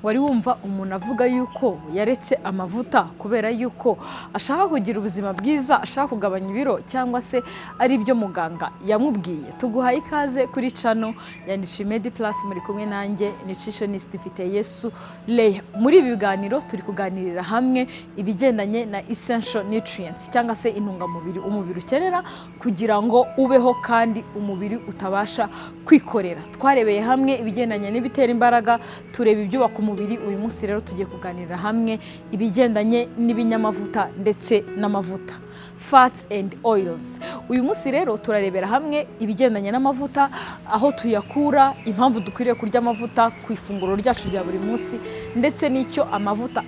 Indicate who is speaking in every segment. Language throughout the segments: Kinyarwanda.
Speaker 1: wari wumva umuntu avuga yuko yaretse amavuta kubera yuko ashaka kugira ubuzima bwiza, ashaka kugabanya ibiro cyangwa se ari ibyo muganga yamubwiye? Tuguhaye ikaze kuri channel ya Nutrimed Plus, muri kumwe nanjye nutritionist Mfiteyesu Leah. Muri ibi biganiro turi kuganirira hamwe ibigendanye na essential nutrients cyangwa se intungamubiri umubiri ukenera kugira ngo ubeho kandi umubiri utabasha kwikorera. Twarebeye hamwe ibigendanye n'ibitera imbaraga, tureba ibyubaka umubiri. Uyu munsi rero tugiye kuganirira hamwe ibigendanye n'ibinyamavuta ndetse n'amavuta, fats and oils. Uyu munsi rero turarebera hamwe ibigendanye n'amavuta, aho tuyakura, impamvu dukwiriye kurya amavuta ku ifunguro ryacu rya buri munsi, ndetse n'icyo amavuta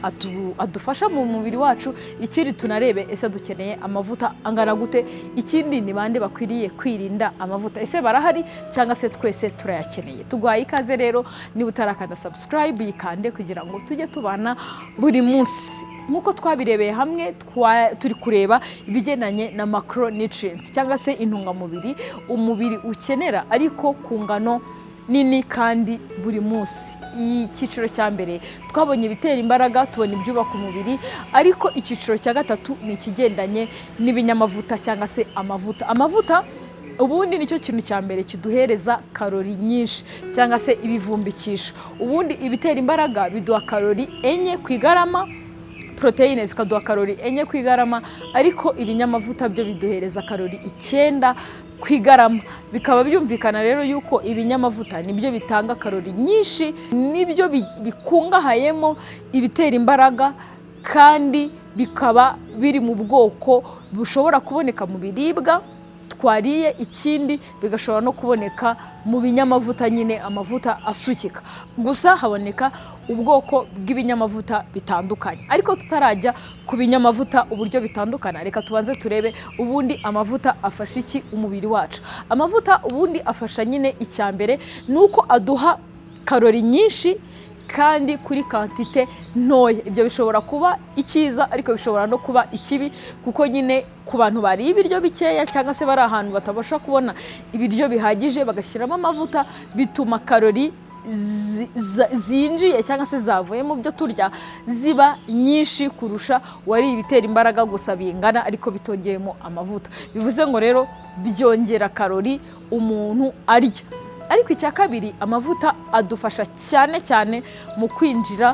Speaker 1: adufasha mu mubiri wacu. Ikindi tunarebe ese dukeneye amavuta angana gute, ikindi ni bande bakwiriye kwirinda amavuta, ese barahari cyangwa se twese turayakeneye. Tuguhaye ikaze rero, niba utarakanda subscribe yikande kugira ngo tujye tubana buri munsi. Nkuko twabirebeye hamwe, turi kureba ibigendanye na macronutrients cyangwa se intungamubiri umubiri ukenera ariko ku ngano nini kandi buri munsi. Icyiciro cya mbere twabonye ibitera imbaraga, tubona ibyubaka umubiri, ariko icyiciro cya gatatu ni ikigendanye n'ibinyamavuta cyangwa se amavuta. Amavuta ubundi nicyo kintu cya mbere kiduhereza karori nyinshi cyangwa se ibivumbikisho. Ubundi ibitera imbaraga biduha karori 4 ku igarama, proteine zikaduha karori 4 ku igarama, ariko ibinyamavuta byo biduhereza karori 9 ku igarama. Bikaba byumvikana rero yuko ibinyamavuta nibyo bitanga karori nyinshi, nibyo bikungahayemo ibitera imbaraga, kandi bikaba biri mu bwoko bushobora kuboneka mu biribwa twariye, ikindi bigashobora no kuboneka mu binyamavuta, nyine amavuta asukika. Gusa haboneka ubwoko bw'ibinyamavuta bitandukanye, ariko tutarajya ku binyamavuta uburyo bitandukana, reka tubanze turebe ubundi amavuta afasha iki umubiri wacu. Amavuta ubundi afasha, nyine icya mbere nuko aduha karori nyinshi kandi kuri quantité ntoya. Ibyo bishobora kuba icyiza ariko bishobora no kuba ikibi, kuko nyine ku bantu bari ibiryo bikeya cyangwa se bari ahantu batabasha kubona ibiryo bihagije bagashyiramo amavuta, bituma karori zinjiye cyangwa se zavuye mu byo turya ziba nyinshi kurusha wari ibitera imbaraga gusa bingana ariko bitongeyemo amavuta. Bivuze ngo rero byongera karori umuntu arya. Ariko icya kabiri, amavuta adufasha cyane cyane mu kwinjira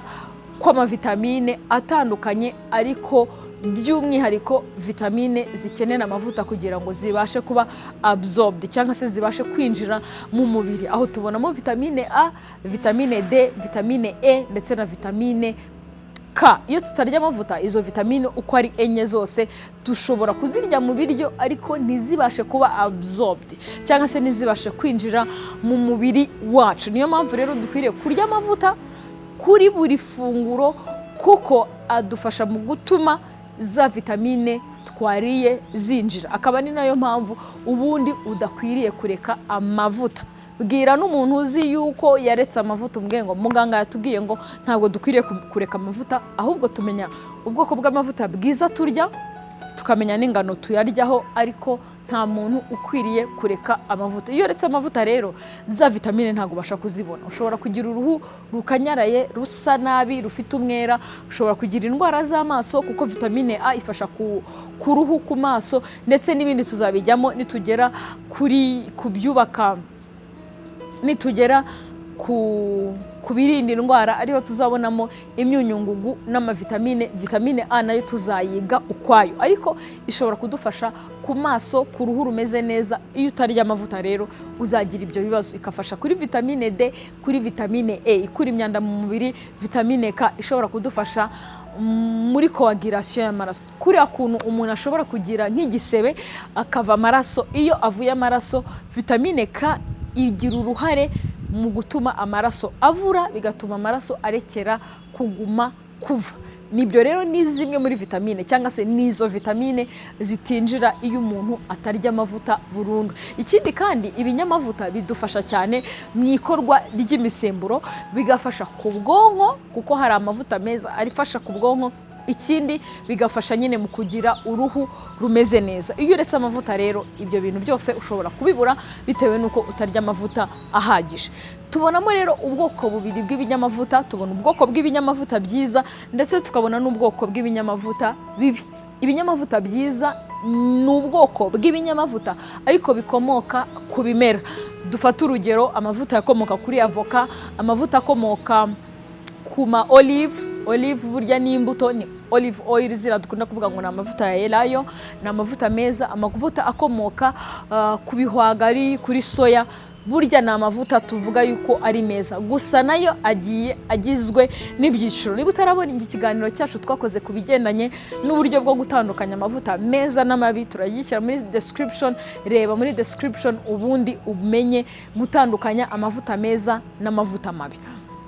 Speaker 1: kw'amavitamine atandukanye, ariko by'umwihariko vitamine zikenera amavuta kugira ngo zibashe kuba absorbed cyangwa se zibashe kwinjira mu mubiri. Aho tubonamo vitamine A, vitamine D, vitamine E ndetse na vitamine K. Iyo tutarya amavuta, izo vitamine uko ari 4 zose dushobora kuzirya mu biryo ariko ntizibashe kuba absorbed cyangwa se ntizibashe kwinjira mu mubiri wacu. Niyo mpamvu rero dukwiriye kurya amavuta kuri buri funguro, kuko adufasha mu gutuma za vitamine twariye zinjira. Akaba ni nayo mpamvu ubundi udakwiriye kureka amavuta. Bwira n'umuntu uzi yuko yaretse amavuta, umbwiye ngo muganga yatubwiye ngo ntabwo dukwiriye kureka amavuta, ahubwo tumenya ubwoko bw'amavuta bwiza turya, tukamenya n'ingano tuyaryaho, ariko nta muntu ukwiriye kureka amavuta. Iyo uretse amavuta rero, za vitamine ntabwo basha kuzibona. Ushobora kugira uruhu rukanyaraye, rusa nabi, rufite umwera. Ushobora kugira indwara z'amaso, kuko vitamine A ifasha ku ruhu, ku maso, ndetse n'ibindi tuzabijyamo nitugera ku byubaka, nitugera ku birinda indwara, ariho tuzabonamo imyunyungugu n'amavitamine. Vitamine A nayo tuzayiga ukwayo, ariko ishobora kudufasha ku maso, ku ruhu rumeze neza. Iyo utarya amavuta rero uzagira ibyo bibazo. Ikafasha kuri vitamine D, kuri vitamine E ikura imyanda mu mubiri, vitamine K ishobora kudufasha muri coagulation y'amaraso. Kuri akuntu umuntu ashobora kugira nk'igisebe akava amaraso, iyo avuye amaraso, vitamine K igira uruhare mu gutuma amaraso avura, bigatuma amaraso arekera kuguma kuva. Nibyo rero ni zimwe muri vitamine cyangwa se nizo vitamine zitinjira iyo umuntu atarya amavuta burundu. Ikindi kandi ibinyamavuta bidufasha cyane mu ikorwa ry'imisemburo, bigafasha ku bwonko, kuko hari amavuta meza arifasha ku bwonko ikindi bigafasha nyine mu kugira uruhu rumeze neza. Iyo uretse amavuta rero ibyo bintu byose ushobora kubibura bitewe nuko utarya amavuta ahagije. Tubonamo rero ubwoko bubiri bw'ibinyamavuta, tubona ubwoko bw'ibinyamavuta byiza ndetse tukabona n'ubwoko bw'ibinyamavuta bibi. Ibinyamavuta byiza ni ubwoko bw'ibinyamavuta ariko bikomoka ku bimera. Dufata urugero amavuta yakomoka kuri avoka, amavuta akomoka ku ma olive burya ni imbuto, ni olive oil zira dukunda kuvuga ngo ni amavuta ya elayo, ni amavuta meza. Amavuta akomoka ku bihwagari, kuri soya, burya ni amavuta tuvuga yuko ari meza, gusa nayo agiye agizwe n'ibyiciro. Niba utarabona iki kiganiro cyacu twakoze ku bigendanye n'uburyo bwo gutandukanya amavuta meza n'amabi, turagishyira muri description, reba muri description ubundi umenye gutandukanya amavuta meza n'amavuta mabi.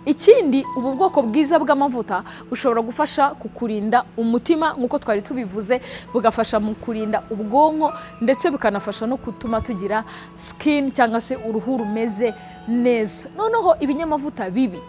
Speaker 1: Ikindi, ubu bwoko bwiza bw'amavuta bushobora gufasha kukurinda umutima nkuko twari tubivuze, bugafasha mu kurinda ubwonko ndetse bukanafasha no gutuma tugira skin cyangwa se uruhu rumeze neza. Noneho ibinyamavuta bibi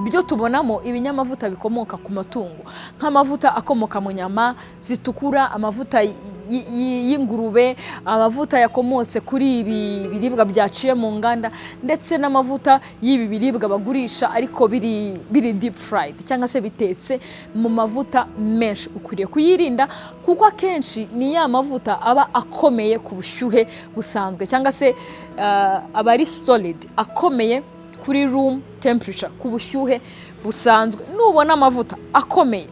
Speaker 1: byo tubonamo ibinyamavuta bikomoka ku matungo, nk'amavuta akomoka mu nyama zitukura, amavuta y'ingurube, amavuta yakomotse kuri ibi biribwa byaciye mu nganda, ndetse n'amavuta y'ibi biribwa bagurisha ariko biri deep fried cyangwa se bitetse mu mavuta menshi. Ukwiriye kuyirinda kuko akenshi ni ya mavuta aba akomeye ku bushyuhe busanzwe cyangwa se aba ari solid, akomeye kuri room temperature, ku bushyuhe busanzwe. Nubona amavuta akomeye,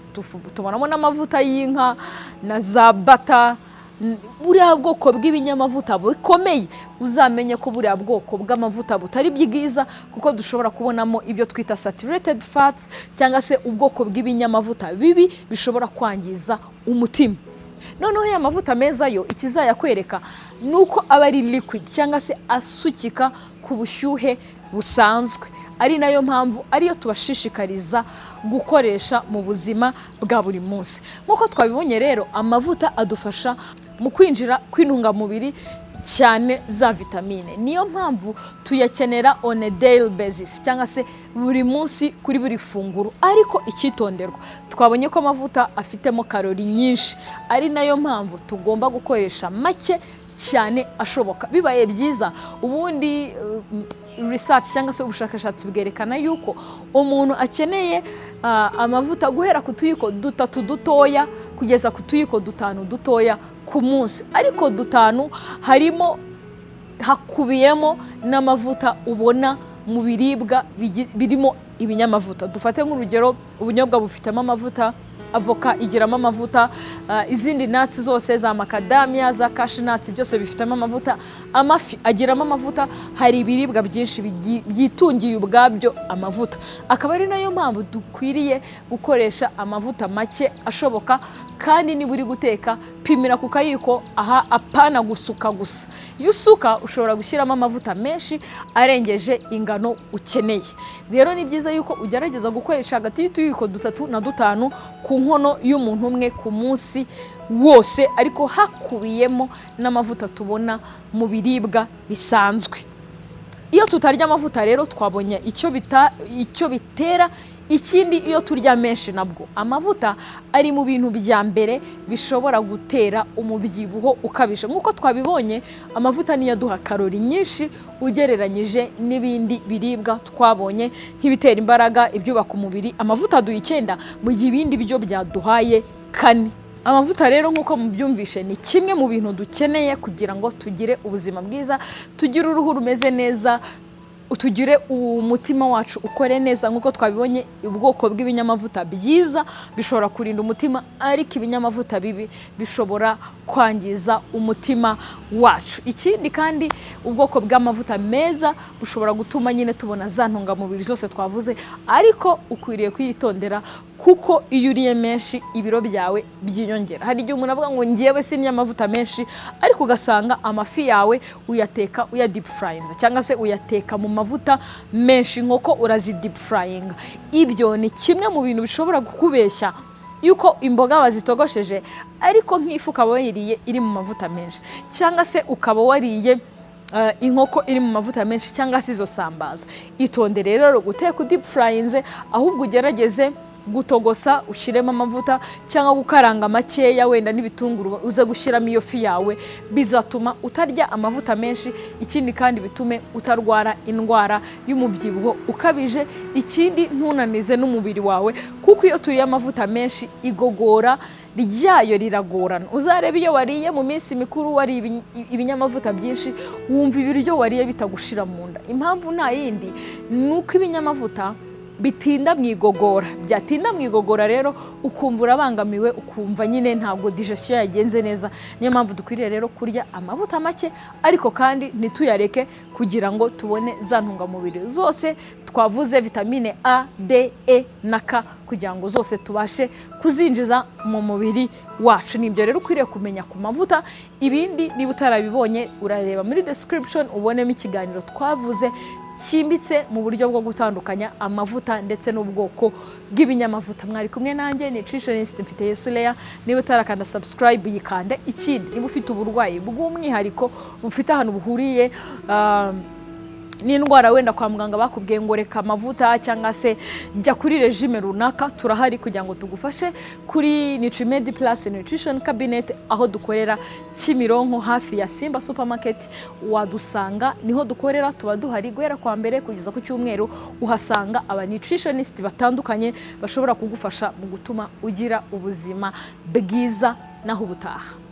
Speaker 1: tubonamo n'amavuta y'inka na za bata, buriya bwoko bw'ibinyamavuta bukomeye, uzamenye ko buriya bwoko bw'amavuta butari byiza kuko dushobora kubonamo ibyo twita saturated fats cyangwa se ubwoko bw'ibinyamavuta bibi bishobora kwangiza umutima. Noneho ya mavuta meza yo ikizayakwereka nuko aba ari liquid cyangwa se asukika ku bushyuhe busanzwe, ari nayo mpamvu ariyo tubashishikariza gukoresha mu buzima bwa buri munsi. Nkuko twabibonye rero, amavuta adufasha mu kwinjira kw'intungamubiri cyane za vitamine, niyo mpamvu tuyakenera on a daily basis cyangwa se buri munsi kuri buri funguro. Ariko icyitonderwa, twabonye ko amavuta afitemo kalori nyinshi, ari nayo mpamvu tugomba gukoresha make cyane ashoboka. Bibaye byiza, ubundi research cyangwa se ubushakashatsi bwerekana yuko umuntu akeneye amavuta guhera ku tuyiko 3 dutoya kugeza ku tuyiko 5 dutoya ku munsi, ariko 5 hakubiyemo n'amavuta ubona mu biribwa birimo ibinyamavuta. Dufate nk'urugero, ubunyobwa bufitemo amavuta, avoka igiramo amavuta, izindi nuts zose za macadamia, za cashew nuts byose bifitemo amavuta, amafi agiramo amavuta. Hari ibiribwa byinshi byitungiye ubwabyo amavuta, akaba ari nayo mpamvu dukwiriye gukoresha amavuta make ashoboka. Kandi niba uri guteka, pimira ku kayiko, aha apana gusuka gusa. Iyo usuka ushobora gushyiramo amavuta menshi arengeje ingano ukeneye. Rero ni byiza yuko ugerageza gukoresha hagati y'utuyiko 3 na 5 ku nkono y'umuntu umwe ku munsi wose, ariko hakubiyemo n'amavuta tubona mu biribwa bisanzwe. Iyo tutarya amavuta rero twabonye icyo bitera. Ikindi, iyo turya menshi nabwo, amavuta ari mu bintu bya mbere bishobora gutera umubyibuho ukabije. Nkuko twabibonye, amavuta niyo aduha kalori nyinshi ugereranyije n'ibindi biribwa twabonye nk'ibitera imbaraga, ibyubaka umubiri. Amavuta aduha 9 mu gihe ibindi byo byaduhaye 4. Amavuta rero nkuko mubyumvishe ni kimwe mu bintu dukeneye kugira ngo tugire ubuzima bwiza, tugire uruhu rumeze neza, utugire umutima wacu ukore neza. Nkuko twabibonye, ubwoko bw'ibinyamavuta byiza bishobora kurinda umutima, ariko ibinyamavuta bibi bishobora kwangiza umutima wacu. Ikindi kandi, ubwoko bw'amavuta meza bushobora gutuma nyine tubona za ntungamubiri zose twavuze, ariko ukwiriye kwitondera kuko iyo uriye menshi ibiro byawe byiyongera. Hari igihe umuntu avuga ngo ngiyewe sinnya amavuta menshi, ariko ugasanga amafi yawe uyateka deep frying cyangwa se uyateka mu mavuta menshi, nkoko urazi deep frying. Ibyo ni kimwe mu bintu bishobora kukubeshya yuko imboga wazitogosheje, ariko nk'ifu ukaba wayiriye iri mu mavuta menshi, cyangwa se ukaba wariye inkoko iri mu mavuta menshi, cyangwa se izo sambaza. Itondere rero guteka deep frying, ahubwo ugerageze gutogosa ushyiremo amavuta cyangwa gukaranga makeya wenda n'ibitunguru uze gushyiramo iyo fi yawe, bizatuma utarya amavuta menshi, ikindi kandi bitume utarwara indwara y'umubyibuho ukabije, ikindi ntunanize n'umubiri wawe, kuko iyo turiye amavuta menshi igogora ryayo riragorana. Uzarebe iyo wariye mu minsi mikuru wari ibinyamavuta byinshi, wumva ibiryo wariye bitagushira mu nda. Impamvu nta yindi nuko ibinyamavuta bitinda mu igogora, byatinda mu igogora rero ukumva urabangamiwe, ukumva nyine ntabwo digestion yagenze neza. Niyo mpamvu dukwiriye rero kurya amavuta make, ariko kandi ntituyareke kugira ngo tubone za ntungamubiri zose twavuze, vitamine A, D, E na K, kugira ngo zose tubashe kuzinjiza mu mubiri wacu. Nibyo rero ukwiriye kumenya ku mavuta. Ibindi niba utarabibonye urareba muri description ubonemo ikiganiro twavuze cyimbitse mu buryo bwo gutandukanya amavuta ndetse n'ubwoko bw'ibinyamavuta. Mwari kumwe nanjye nutritionist Mfiteyesu Leah. Niba utarakanda subscribe yikande. Ikindi niba ufite uburwayi bw'umwihariko bufite ahantu buhuriye n'indwara wenda kwa muganga bakubwiye ngo reka amavuta cyangwa se jya kuri regime runaka, turahari kugira ngo tugufashe kuri Nutrimed Plus Nutrition Cabinet, aho dukorera Kimironko hafi ya Simba Supermarket. Wadusanga niho dukorera, tuba duhari guhera kwa mbere kugeza ku cyumweru. Uhasanga aba nutritionist batandukanye bashobora kugufasha mu gutuma ugira ubuzima bwiza naho ubutaha.